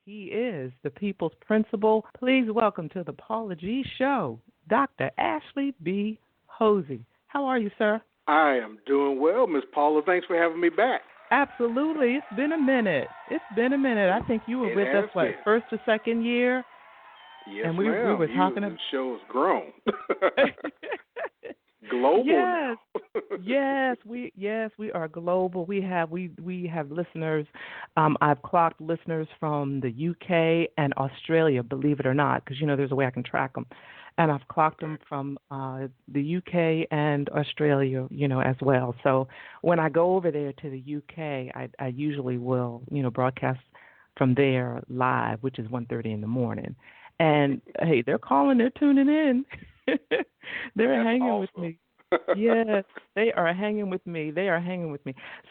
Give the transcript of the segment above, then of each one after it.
He is the people's principal. Please welcome to the Paula G Show, Dr. Ashley B Hosey. How are you, sir? I am doing well, Miss Paula. Thanks for having me back. Absolutely. It's been a minute. I think you were It with us, has been. first or second year? Yes, And we ma'am. were talking The show has grown. Global yes. now. we are global. We have listeners. I've clocked listeners from the UK and Australia, believe it or not, because there's a way I can track them. And I've clocked them from the UK and Australia, as well. So when I go over there to the UK, I usually will, broadcast from there live, which is 1:30 in the morning. And hey, they're calling, they're tuning in. They're That's hanging awesome. with me. Yes, they are hanging with me.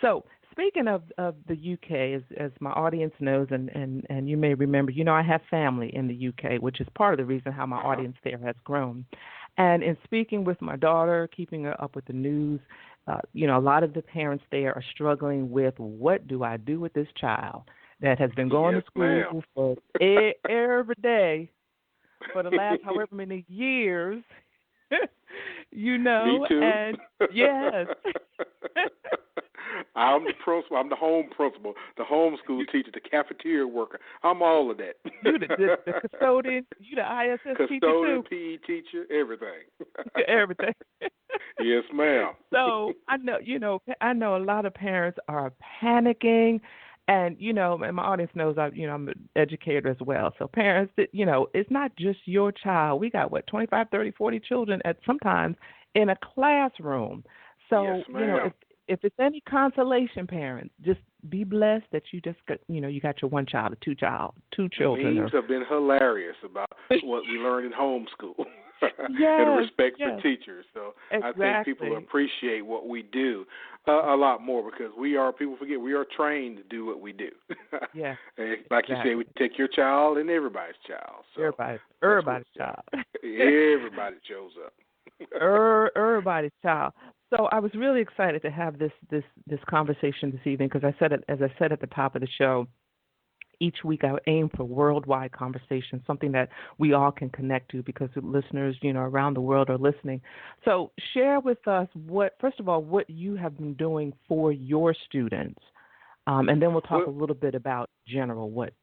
So speaking of the UK, as my audience knows, and you may remember, I have family in the UK, which is part of the reason how my audience there has grown. And in speaking with my daughter, keeping her up with the news, a lot of the parents there are struggling with, what do I do with this child that has been going to school for every day for the last however many years, Me too. and yes. I'm the principal. I'm the home principal, the homeschool teacher, the cafeteria worker. I'm all of that. You the custodian, you the ISS teacher custodian, too. PE teacher, everything. Everything. Yes, ma'am. So I know a lot of parents are panicking. And, and my audience knows I'm an educator as well. So parents, it's not just your child. We got, 25, 30, 40 children at sometimes in a classroom. So, yes, ma'am. If it's any consolation, parents, just be blessed that you just got, you got your one child, two children. Memes have been hilarious about what we learned in homeschool. Yes, and respect for teachers. So exactly. I think people appreciate what we do a lot more because people forget we are trained to do what we do. Yeah. Like you say, we take your child and everybody's child. So everybody's child. Everybody shows up. Everybody's child. So I was really excited to have this conversation this evening because as I said at the top of the show, each week I aim for worldwide conversation, something that we all can connect to because the listeners, around the world are listening. So share with us first of all, what you have been doing for your students, and then we'll talk a little bit about general what.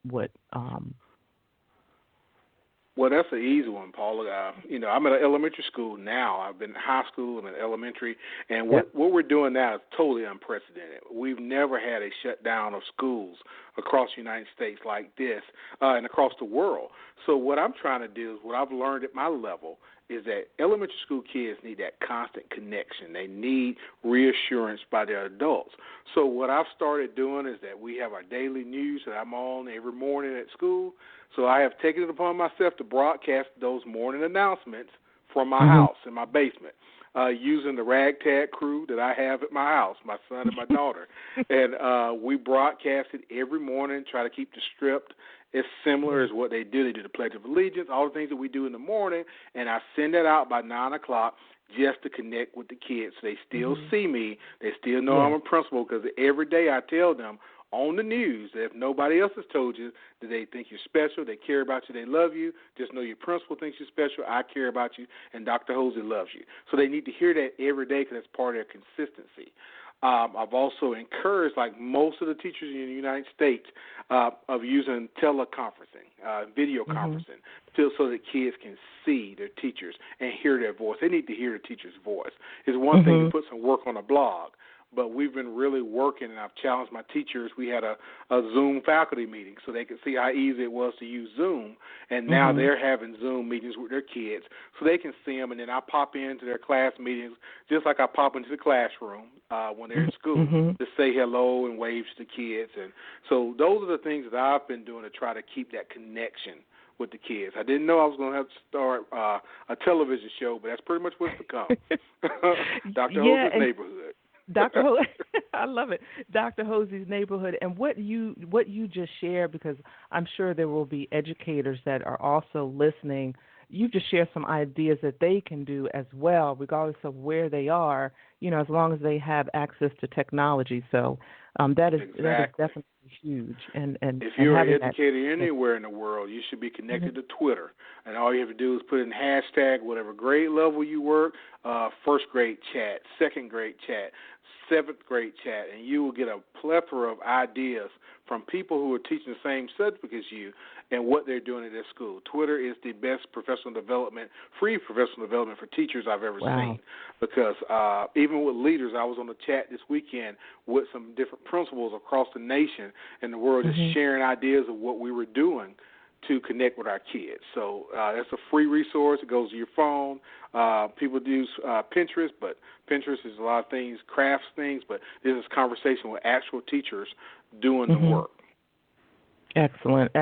Well, that's an easy one, Paula. I'm at an elementary school now. I've been in high school, I'm in elementary, and what we're doing now is totally unprecedented. We've never had a shutdown of schools across the United States like this and across the world. So what I'm trying to do is what I've learned at my level is that elementary school kids need that constant connection. They need reassurance by their adults. So what I've started doing is that we have our daily news that I'm on every morning at school. So I have taken it upon myself to broadcast those morning announcements from my house in my basement, using the ragtag crew that I have at my house, my son and my daughter. And we broadcast it every morning, try to keep the script as similar as what they do. They do the Pledge of Allegiance, all the things that we do in the morning, and I send it out by 9 o'clock just to connect with the kids. So they still see me. They still know I'm a principal because every day I tell them on the news that if nobody else has told you that they think you're special, they care about you, they love you, just know your principal thinks you're special, I care about you, and Dr. Hosey loves you. So they need to hear that every day because that's part of their consistency. I've also encouraged, like most of the teachers in the United States, of using teleconferencing, video conferencing, so that kids can see their teachers and hear their voice. They need to hear the teacher's voice. It's one thing to put some work on a blog, but we've been really working, and I've challenged my teachers. We had a Zoom faculty meeting so they could see how easy it was to use Zoom, and now they're having Zoom meetings with their kids so they can see them, and then I pop into their class meetings just like I pop into the classroom when they're in school to say hello and wave to the kids. And so those are the things that I've been doing to try to keep that connection with the kids. I didn't know I was going to have to start a television show, but that's pretty much what's become. Dr. Hosey's Neighborhood. Dr. Hosey, I love it. Dr. Hosey's Neighborhood, and what you just shared, because I'm sure there will be educators that are also listening. You just share some ideas that they can do as well, regardless of where they are. As long as they have access to technology. So that is definitely huge. If you're an having educator anywhere in the world, you should be connected to Twitter. And all you have to do is put in hashtag whatever grade level you work, first grade chat, second grade chat, seventh grade chat, and you will get a plethora of ideas from people who are teaching the same subject as you and what they're doing at their school. Twitter is the best professional development, free professional development for teachers I've ever seen. Because even with leaders, I was on the chat this weekend with some different principals across the nation and the world, just sharing ideas of what we were doing to connect with our kids. So that's a free resource. It goes to your phone. People use Pinterest, but Pinterest is a lot of things, crafts things, but this is conversation with actual teachers doing the work. Excellent.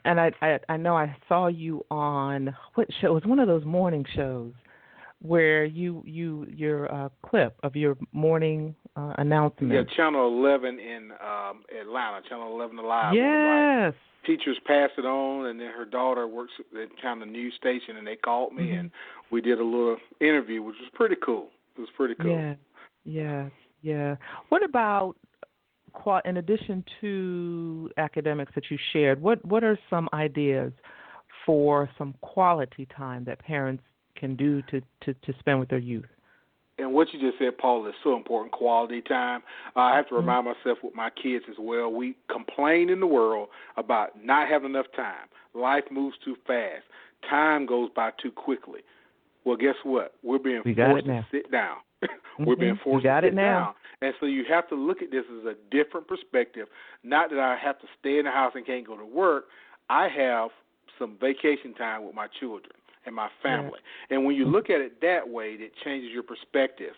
And I know I saw you on, what show? It was one of those morning shows where your clip of your morning announcement. Yeah, Channel 11 in Atlanta, Channel 11 Alive. Yes. Teachers passed it on, and then her daughter works at kind of the news station, and they called me, and we did a little interview, which was pretty cool. It was pretty cool. Yeah. What about, in addition to academics that you shared, what are some ideas for some quality time that parents can do to spend with their youth? And what you just said, Paul, is so important, quality time. I have to remind myself with my kids as well. We complain in the world about not having enough time. Life moves too fast. Time goes by too quickly. Well, guess what? We're being forced to sit down. We're being forced to sit down. And so you have to look at this as a different perspective. Not that I have to stay in the house and can't go to work. I have some vacation time with my children and my family. And when you look at it that way, it changes your perspective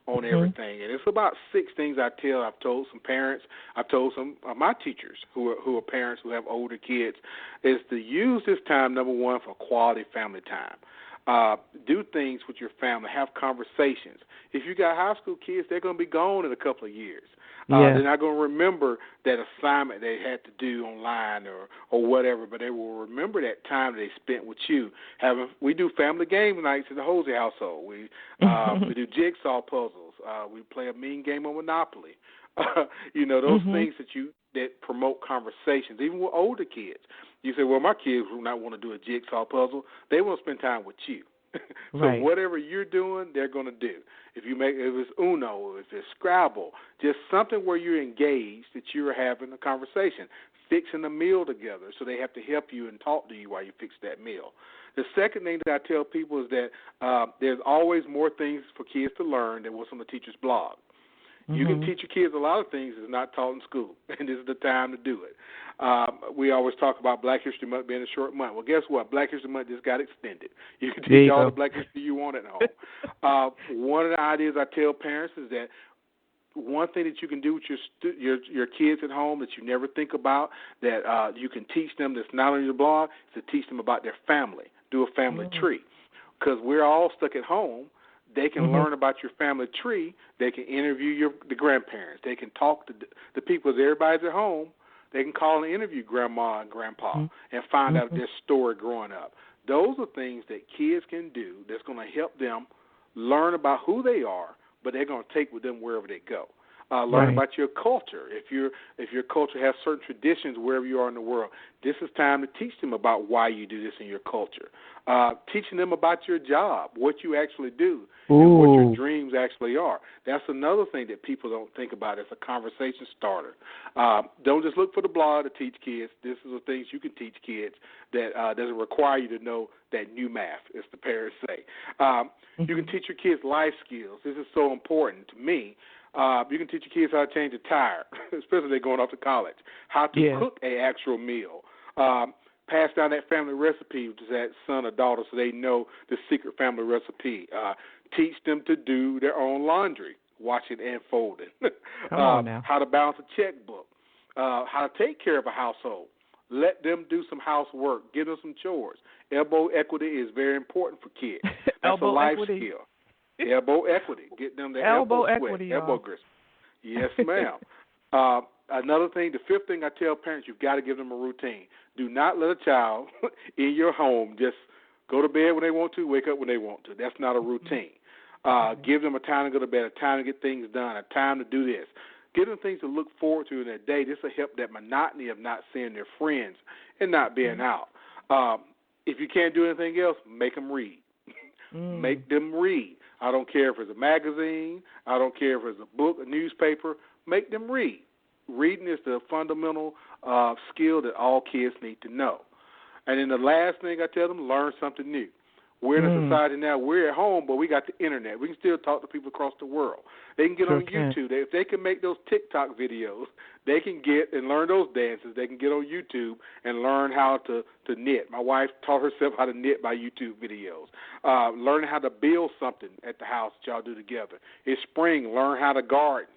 on everything. And it's about 6 things I've told some parents, I've told some of my teachers who are parents who have older kids, is to use this time, number one, for quality family time. Do things with your family. Have conversations. If you got high school kids, they're going to be gone in a couple of years. They're not going to remember that assignment they had to do online or whatever, but they will remember that time they spent with you. We do family game nights in the Hosey household. We do jigsaw puzzles. We play a mean game of Monopoly. Those things that promote conversations, even with older kids. You say, well, my kids will not want to do a jigsaw puzzle. They want to spend time with you. So whatever you're doing, they're going to do. If it's Uno, if it's Scrabble, just something where you're engaged, that you're having a conversation, fixing a meal together, so they have to help you and talk to you while you fix that meal. The second thing that I tell people is that there's always more things for kids to learn than what's on the teacher's blog. You can teach your kids a lot of things that's not taught in school, and this is the time to do it. We always talk about Black History Month being a short month. Well, guess what? Black History Month just got extended. You can teach all the Black History you want at home. One of the ideas I tell parents is that one thing that you can do with your kids at home that you never think about, that you can teach them that's not on your blog, is to teach them about their family. Do a family tree. Because we're all stuck at home. They can learn about your family tree. They can interview the grandparents. They can talk to the people. As everybody's at home, they can call and interview grandma and grandpa and find out their story growing up. Those are things that kids can do that's going to help them learn about who they are, but they're going to take with them wherever they go. Learn about your culture. If your culture has certain traditions wherever you are in the world, this is time to teach them about why you do this in your culture. Teaching them about your job, what you actually do, and what your dreams actually are. That's another thing that people don't think about as a conversation starter. Don't just look for the blog to teach kids. This is the things you can teach kids that doesn't require you to know that new math, as the parents say. You can teach your kids life skills. This is so important to me. You can teach your kids how to change a tire, especially if they're going off to college, how to cook an actual meal, pass down that family recipe to that son or daughter so they know the secret family recipe, teach them to do their own laundry, washing and folding, how to balance a checkbook, how to take care of a household. Let them do some housework, give them some chores. Elbow equity is very important for kids. That's a life skill. Elbow equity. Get them the elbow equity, elbow grist. Yes, ma'am. Another thing, the fifth thing I tell parents, you've got to give them a routine. Do not let a child in your home just go to bed when they want to, wake up when they want to. That's not a routine. Give them a time to go to bed, a time to get things done, a time to do this. Give them things to look forward to in their day. This will help that monotony of not seeing their friends and not being out. If you can't do anything else, make them read. Make them read. I don't care if it's a magazine. I don't care if it's a book, a newspaper. Make them read. Reading is the fundamental skill that all kids need to know. And then the last thing I tell them, learn something new. We're in a society now, we're at home, but we got the internet. We can still talk to people across the world. They can get on YouTube. If they can make those TikTok videos, they can get and learn those dances. They can get on YouTube and learn how to knit. My wife taught herself how to knit by YouTube videos. Learn how to build something at the house that y'all do together. It's spring, learn how to garden.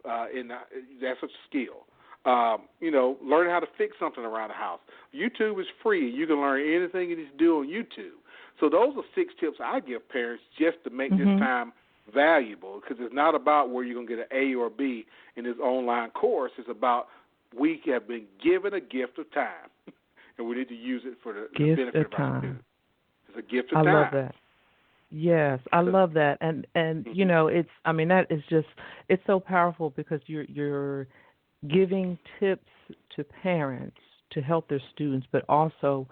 That's a skill. Learn how to fix something around the house. YouTube is free. You can learn anything you need to do on YouTube. So those are 6 tips I give parents just to make this time valuable, because it's not about where you're going to get an A or a B in this online course. It's about we have been given a gift of time, and we need to use it for the benefit of our students. It's a gift of time. I love that. Yes, I love that. And that is just, it's so powerful because you're giving tips to parents to help their students, but also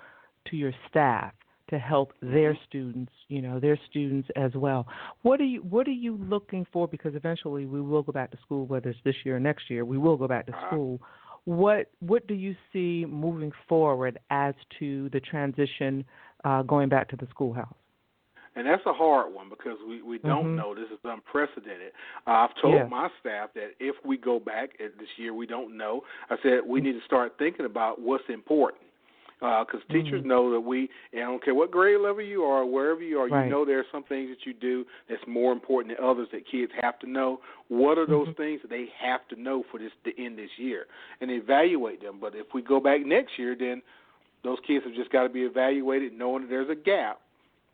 to your staff to help their students, their students as well. What are you looking for? Because eventually we will go back to school, whether it's this year or next year, we will go back to school. What do you see moving forward as to the transition going back to the schoolhouse? And that's a hard one because we don't know. This is unprecedented. I've told my staff that if we go back this year, we don't know. I said we need to start thinking about what's important. Because teachers know that I don't care what grade level you are, wherever you are, you know there are some things that you do that's more important than others that kids have to know. What are those things that they have to know for this to end this year? And evaluate them. But if we go back next year, then those kids have just got to be evaluated knowing that there's a gap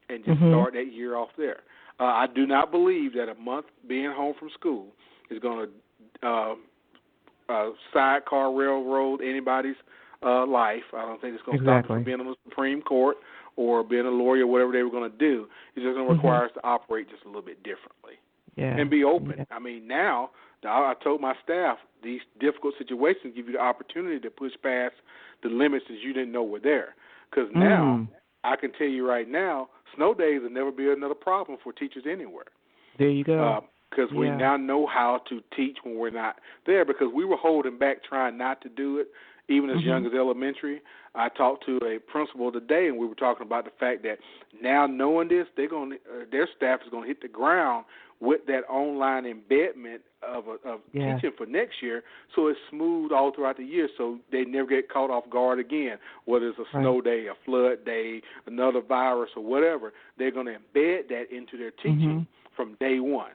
and just start that year off there. I do not believe that a month being home from school is going to sidecar railroad anybody's life. I don't think it's going to stop us from being on the Supreme Court or being a lawyer or whatever they were going to do. It's just going to require us to operate just a little bit differently and be open. Yeah. I mean, now I told my staff these difficult situations give you the opportunity to push past the limits that you didn't know were there. Because now I can tell you right now, snow days will never be another problem for teachers anywhere. There you go. Because we now know how to teach when we're not there, because we were holding back trying not to do it. Even as young as elementary, I talked to a principal today, and we were talking about the fact that now knowing this, their staff is going to hit the ground with that online embedment of teaching for next year, so it's smooth all throughout the year, so they never get caught off guard again. Whether it's a snow day, a flood day, another virus, or whatever, they're going to embed that into their teaching from day one.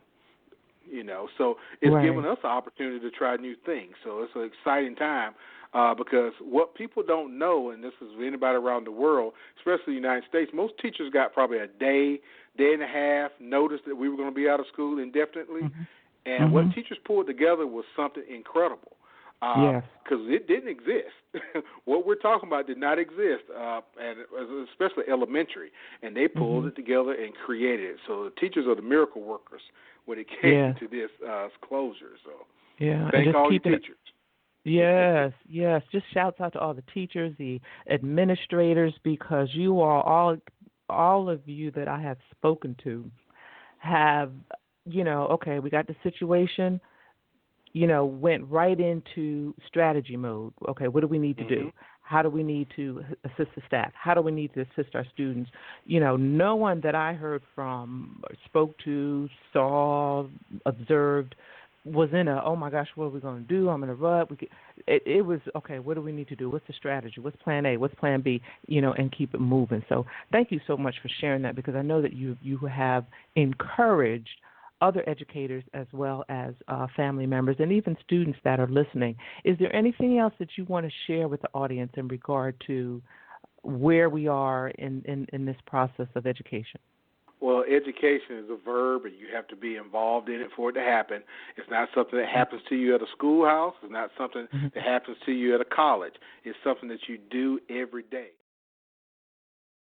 So it's giving us an opportunity to try new things. So it's an exciting time. Because what people don't know, and this is anybody around the world, especially the United States, most teachers got probably a day and a half notice that we were going to be out of school indefinitely. And what teachers pulled together was something incredible. Because it didn't exist. What we're talking about did not exist, and especially elementary. And they pulled it together and created it. So the teachers are the miracle workers when it came to this closure. So thank all you teachers. Yes. Just shouts out to all the teachers, the administrators, because you are all of you that I have spoken to have, we got the situation, went right into strategy mode. Okay, what do we need to do? How do we need to assist the staff? How do we need to assist our students? No one that I heard from, spoke to, saw, observed was in oh my gosh, what are we going to do? I'm in a rut. It was, okay, what do we need to do? What's the strategy? What's plan A? What's plan B? And keep it moving. So thank you so much for sharing that, because I know that you have encouraged other educators as well as family members and even students that are listening. Is there anything else that you want to share with the audience in regard to where we are in this process of education? Well, education is a verb, and you have to be involved in it for it to happen. It's not something that happens to you at a schoolhouse. It's not something that happens to you at a college. It's something that you do every day.